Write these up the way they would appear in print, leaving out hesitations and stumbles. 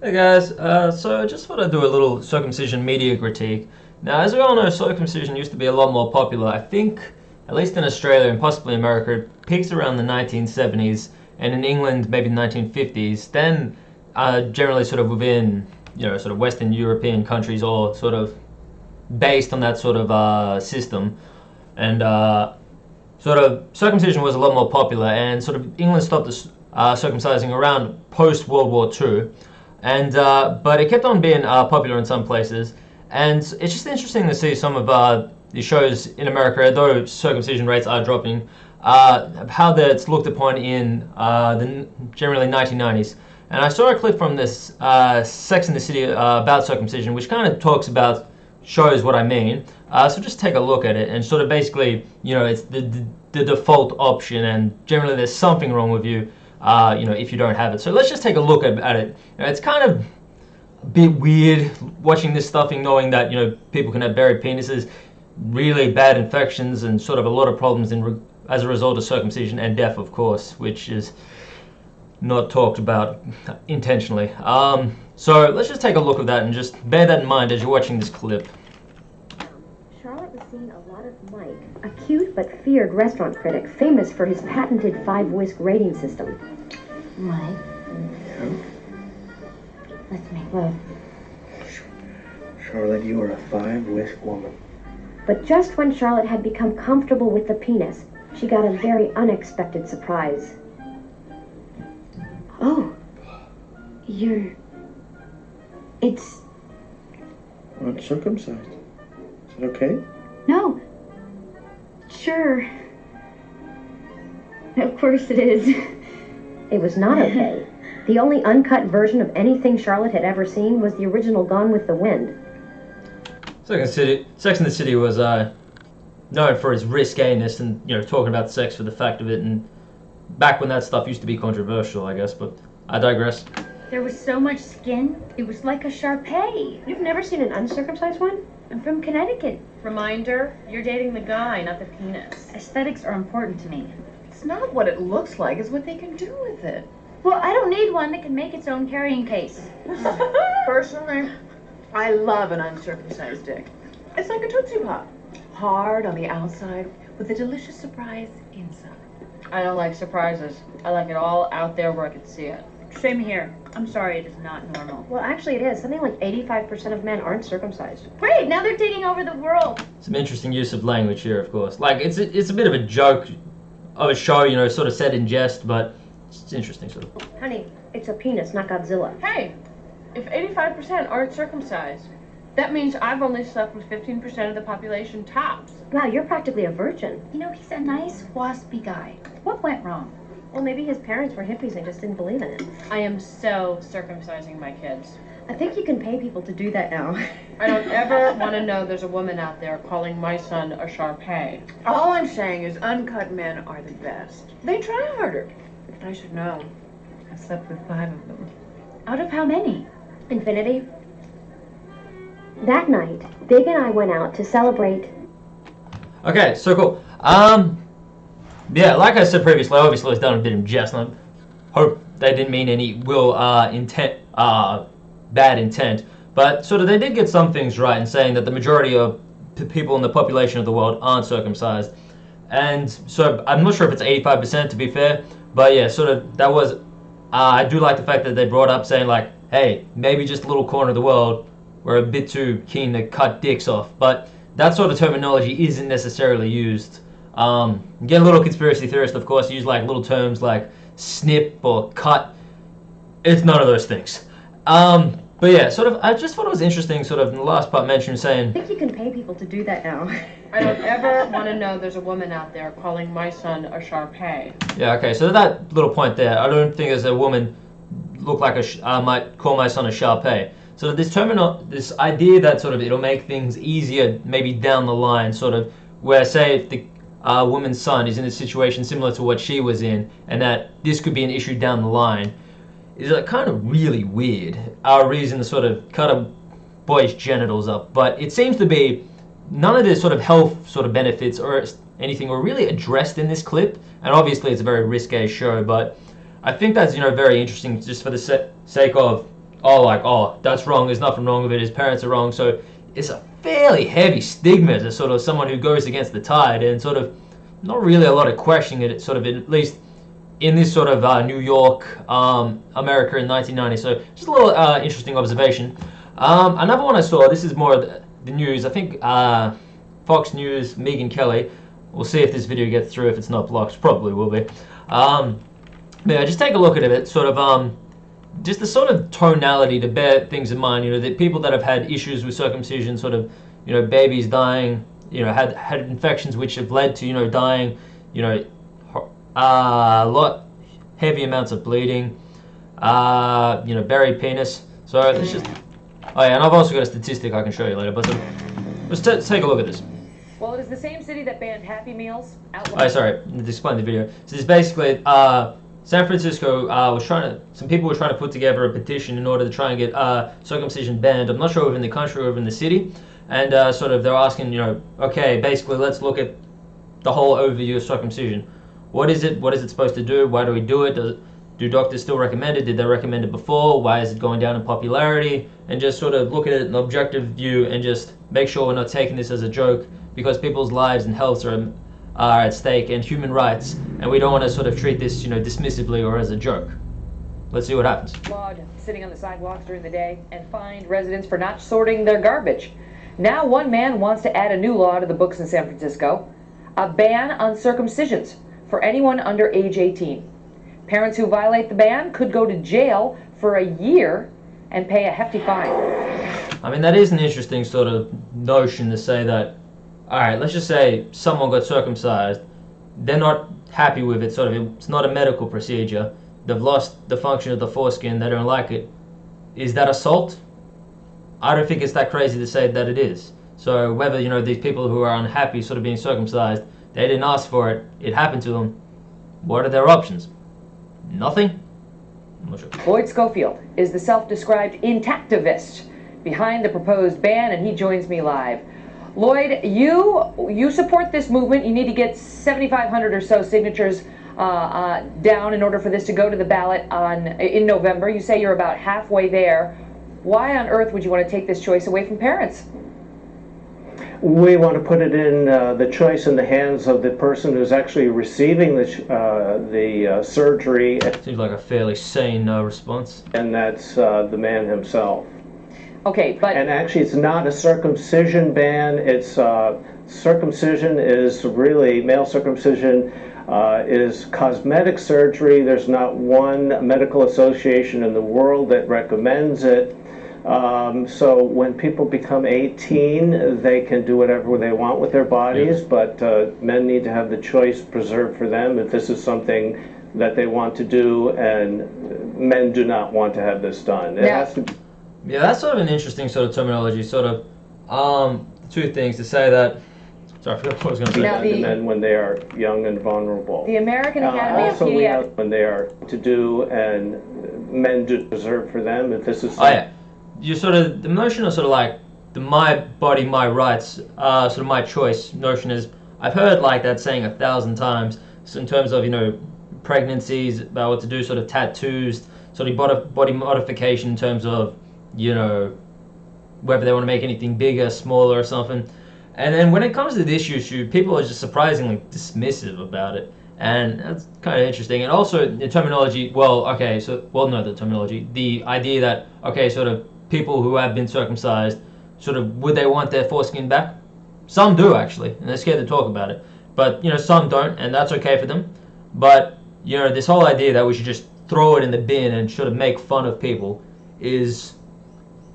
Hey guys, so I just want to do a little circumcision media critique. Now, as we all know, circumcision used to be a lot more popular. I think, at least in Australia and possibly America, it peaks around the 1970s, and in England, maybe the 1950s. Then, generally, sort of within, sort of Western European countries, all sort of based on that sort of system, and sort of circumcision was a lot more popular, and sort of England stopped circumcising around post World War II, and but it kept on being popular in some places, and it's just interesting to see some of the shows in America, though circumcision rates are dropping, how that's looked upon in the generally 1990s. And I saw a clip from this Sex and the City about circumcision, which kind of talks about shows what I mean. So just take a look at it and sort of basically, it's the default option, and generally there's something wrong with you, if you don't have it. So let's just take a look at it. It's kind of a bit weird watching this stuff and knowing that, people can have buried penises, really bad infections, and sort of a lot of problems as a result of circumcision, and death, of course, which is not talked about intentionally. So let's just take a look at that and just bear that in mind as you're watching this clip. Charlotte was seeing a lot of Mike, a cute but feared restaurant critic, famous for his patented five-whisk rating system. Mike, Yeah? let's make love. Charlotte, you are a five-whisk woman. But just when Charlotte had become comfortable with the penis, she got a very unexpected surprise. Oh, it's, Uncircumcised. Is that okay? no, sure. Of course it is. It was not okay. The only uncut version of anything Charlotte had ever seen was the original Gone with the Wind. Sex and the City was known for its risqueness and talking about sex for the fact of it, and back when that stuff used to be controversial, I guess. But I digress. There was so much skin, it was like a Shar-Pei. You've never seen an uncircumcised one? I'm from Connecticut. Reminder, you're dating the guy, not the penis. Aesthetics are important to me. It's not what it looks like, it's what they can do with it. Well, I don't need one that can make its own carrying case. Personally, I love an uncircumcised dick. It's like a Tootsie Pop. Hard on the outside, with a delicious surprise inside. I don't like surprises. I like it all out there where I can see it. Same here. I'm sorry, it is not normal. Well, actually it is. Something like 85% of men aren't circumcised. Great, now they're taking over the world. Some interesting use of language here, of course. Like it's a bit of a joke of a show, sort of said in jest, but it's interesting, sort of. Honey, it's a penis, not Godzilla. Hey, if 85% aren't circumcised, that means I've only slept with 15% of the population tops. Wow, you're practically a virgin. You know, he's a nice, waspy guy. What went wrong? Well, maybe his parents were hippies and just didn't believe in it. I am so circumcising my kids. I think you can pay people to do that now. I don't ever want to know there's a woman out there calling my son a Shar-Pei. All I'm saying is uncut men are the best. They try harder. I should know. I've slept with 5 of them. Out of how many? Infinity. That night, Big and I went out to celebrate. Okay, so cool. Yeah, like I said previously, obviously it's done a bit in jest, and I hope they didn't mean any bad intent. But sort of they did get some things right in saying that the majority of people in the population of the world aren't circumcised. And so I'm not sure if it's 85% to be fair, but yeah, sort of that was, I do like the fact that they brought up saying like, hey, maybe just a little corner of the world, we're a bit too keen to cut dicks off. But that sort of terminology isn't necessarily used. Get a little conspiracy theorist, of course, use like little terms like snip or cut. It's none of those things. But yeah, sort of, I just thought it was interesting, sort of in the last part mentioned saying, I think you can pay people to do that now. I don't ever want to know there's a woman out there calling my son a Shar-Pei. yeah, okay, so that little point there, I don't think as a woman look like might call my son a Shar-Pei. So this idea that sort of it'll make things easier maybe down the line, sort of, where say if the woman's son is in a situation similar to what she was in, and that this could be an issue down the line, is like kind of really weird. Our reason to sort of cut a boy's genitals up, but it seems to be none of the sort of health sort of benefits or anything were really addressed in this clip, and obviously it's a very risque show, but I think that's very interesting just for the sake of oh, like, oh, that's wrong, there's nothing wrong with it, his parents are wrong. So it's a fairly heavy stigma to sort of someone who goes against the tide, and sort of not really a lot of questioning it, sort of, at least in this sort of New York, America in 1990. So just a little interesting observation. Another one I saw, this is more of the news, I think Fox News, Megyn Kelly. We'll see if this video gets through. If it's not blocked, probably will be. But yeah, just take a look at it. Sort of just the sort of tonality to bear things in mind. You know, the people that have had issues with circumcision, sort of, you know, babies dying, you know, had infections which have led to, you know, dying, you know, a lot heavy amounts of bleeding, you know, buried penis. So let's just. Oh yeah, and I've also got a statistic I can show you later. But let's take a look at this. Well, it is the same city that banned Happy Meals. Oh, sorry, to explain the video. So it's basically San Francisco some people were trying to put together a petition in order to try and get circumcision banned. I'm not sure within the country or within the city, and sort of they're asking, you know, okay, basically let's look at the whole overview of circumcision. What is it? What is it supposed to do? Why do we do it? Do doctors still recommend it? Did they recommend it before? Why is it going down in popularity? And just sort of look at it in an objective view and just make sure we're not taking this as a joke, because people's lives and healths are at stake, and human rights, and we don't want to sort of treat this, you know, dismissively or as a joke. Let's see what happens. Laud sitting on the sidewalks during the day and fined residents for not sorting their garbage. Now one man wants to add a new law to the books in San Francisco, a ban on circumcisions for anyone under age 18. Parents who violate the ban could go to jail for a year and pay a hefty fine. I mean, that is an interesting sort of notion to say that, all right, let's just say someone got circumcised, they're not happy with it, sort of, it's not a medical procedure, they've lost the function of the foreskin, they don't like it. Is that assault? I don't think it's that crazy to say that it is. So whether, you know, these people who are unhappy sort of being circumcised, they didn't ask for it, it happened to them, what are their options? Nothing? I'm not sure. Lloyd Schofield is the self-described intactivist behind the proposed ban, and he joins me live. Lloyd, you support this movement. You need to get 7,500 or so signatures down in order for this to go to the ballot in November. You say you're about halfway there. Why on earth would you want to take this choice away from parents? We want to put it in the choice in the hands of the person who's actually receiving the surgery. Seems like a fairly sane response. And that's the man himself. Okay, but... And actually, it's not a circumcision ban. It's circumcision is really, male circumcision is cosmetic surgery. There's not one medical association in the world that recommends it. So when people become 18, they can do whatever they want with their bodies, but men need to have the choice preserved for them if this is something that they want to do, and men do not want to have this done. It has to be. Yeah, that's sort of an interesting sort of terminology, sort of, two things to say that, sorry, I forgot what I was going to say. Now The men when they are young and vulnerable. The American Academy of Also, we have Pediatrics... when they are to do, and men do preserve for them if this is... Oh yeah, you sort of, the notion of sort of like the my body, my rights, sort of my choice notion is, I've heard like that saying 1,000 times, so in terms of, you know, pregnancies, about what to do, sort of tattoos, sort of body modification in terms of, you know, whether they want to make anything bigger, smaller or something. And then when it comes to this issue, people are just surprisingly dismissive about it. And that's kind of interesting. And also the terminology, the terminology, the idea that, okay, sort of people who have been circumcised, sort of, would they want their foreskin back? Some do, actually, and they're scared to talk about it. But, you know, some don't, and that's okay for them. But, you know, this whole idea that we should just throw it in the bin and sort of make fun of people is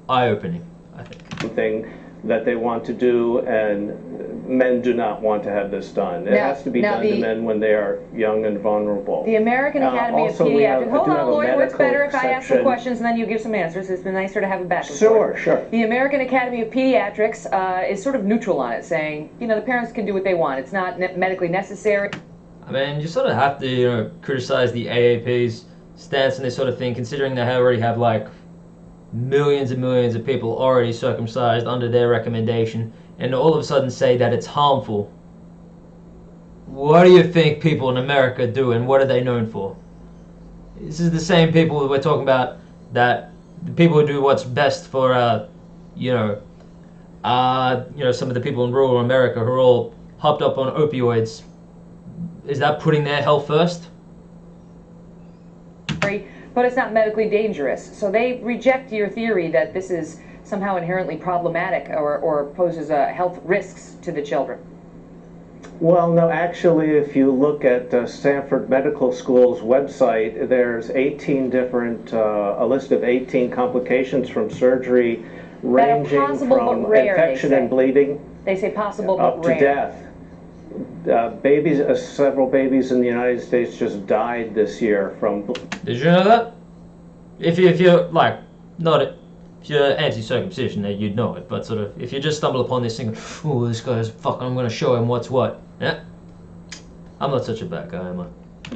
eye-opening, I think. Something that they want to do, and men do not want to have this done. It has to be done to men when they are young and vulnerable. The American Academy of Pediatrics... Hold on, Lloyd, what's better if I ask some section. questions and then you give some answers? It's been nicer to have a back and Sure, forth. sure. The American Academy of Pediatrics is sort of neutral on it, saying, you know, the parents can do what they want. It's not medically necessary. I mean, you sort of have to, you know, criticize the AAP's stance on this sort of thing, considering they already have, like, millions and millions of people already circumcised under their recommendation, and all of a sudden say that it's harmful. What do you think people in America do, and what are they known for? This is the same people we're talking about that the people who do what's best for, some of the people in rural America who are all hopped up on opioids, is that putting their health first? But it's not medically dangerous. So they reject your theory that this is somehow inherently problematic or poses health risks to the children. Well, no, actually, if you look at Stanford Medical School's website, there's 18 different, a list of 18 complications from surgery, ranging from rare, infection and bleeding. They say possible up but rare. to death. Babies, several babies in the United States just died this year from. Did you know that? If you're like not if you're anti-circumcision, then you'd know it. But sort of if you just stumble upon this thing, oh, this guy's fucking, I'm gonna show him what's what. Yeah, I'm not such a bad guy, am I?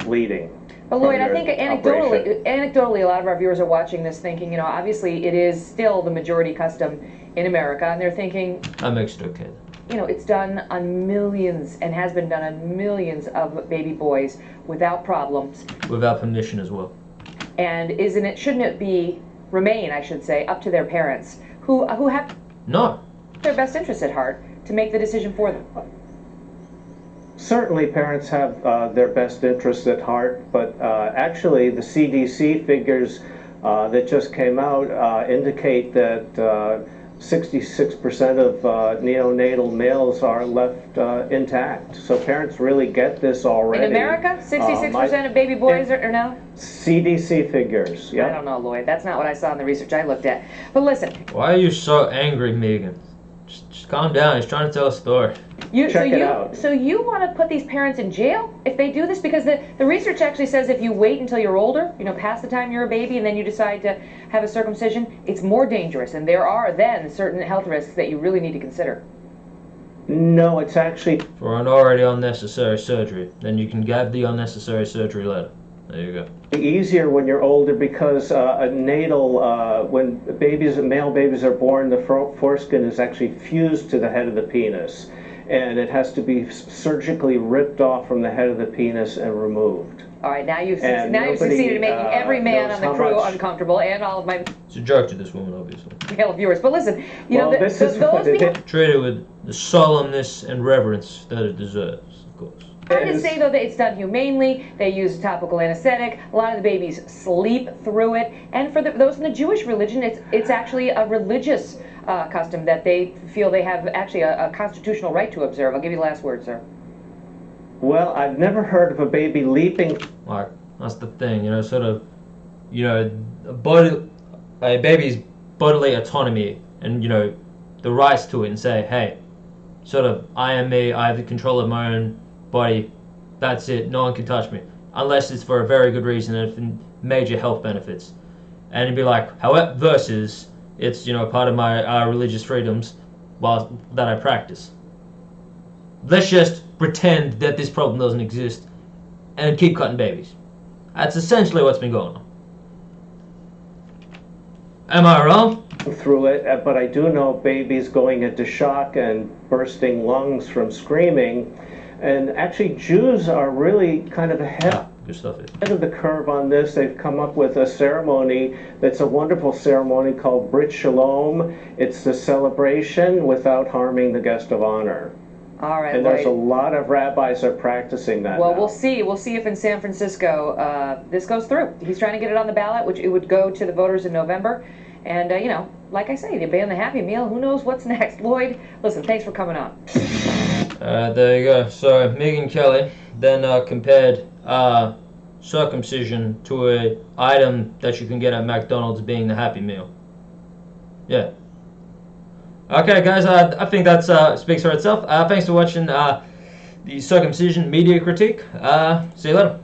Bleeding. But Lloyd, I think anecdotally, a lot of our viewers are watching this thinking, obviously it is still the majority custom in America, and they're thinking, I'm extra okay. It's done on millions and has been done on millions of baby boys without problems. Without permission as well. And shouldn't it remain, I should say, up to their parents who have their best interests at heart to make the decision for them? Certainly parents have their best interests at heart, but actually the CDC figures that just came out indicate that 66% of neonatal males are left intact. So parents really get this already. In America, 66% of baby boys are now? CDC figures, yeah. I don't know, Lloyd. That's not what I saw in the research I looked at. But listen. Why are you so angry, Megan? Just calm down. He's trying to tell a story. Check it out. So you want to put these parents in jail if they do this? Because the research actually says if you wait until you're older, past the time you're a baby, and then you decide to have a circumcision, it's more dangerous. And there are then certain health risks that you really need to consider. No, it's actually... For an already unnecessary surgery. Then you can get the unnecessary surgery later. There you go. Easier when you're older because when male babies are born, the foreskin is actually fused to the head of the penis, and it has to be surgically ripped off from the head of the penis and removed. All right, now you've succeeded in making every man on the crew uncomfortable, and all of my... It's a joke to this woman, obviously. Male viewers, but listen, treat it with the solemnness and reverence that it deserves, of course. Hard to say, though, that it's done humanely. They use topical anesthetic. A lot of the babies sleep through it. And for those in the Jewish religion, it's actually a religious custom that they feel they have actually a constitutional right to observe. I'll give you the last word, sir. Well, I've never heard of a baby leaping. Like, that's the thing, a baby's bodily autonomy and, the rights to it and say, hey, I am me, I have the control of my own body, that's it, no one can touch me, unless it's for a very good reason and for major health benefits. And it'd be like, however, versus it's part of my religious freedoms that I practice. Let's just pretend that this problem doesn't exist and keep cutting babies. That's essentially what's been going on. Am I wrong? Through it, but I do know babies going into shock and bursting lungs from screaming. And actually, Jews are really kind of ahead of the curve on this. They've come up with a ceremony that's a wonderful ceremony called Brit Shalom. It's the celebration without harming the guest of honor. All right, and there's a lot of rabbis are practicing that. Well, now. We'll see if in San Francisco this goes through. He's trying to get it on the ballot, which it would go to the voters in November. And, like I say, they ban the Happy Meal. Who knows what's next? Lloyd, listen, thanks for coming on. There you go. So, Megan Kelly then compared circumcision to an item that you can get at McDonald's being the Happy Meal. Yeah. Okay, guys, I think that speaks for itself. Thanks for watching the Circumcision Media Critique. See you later.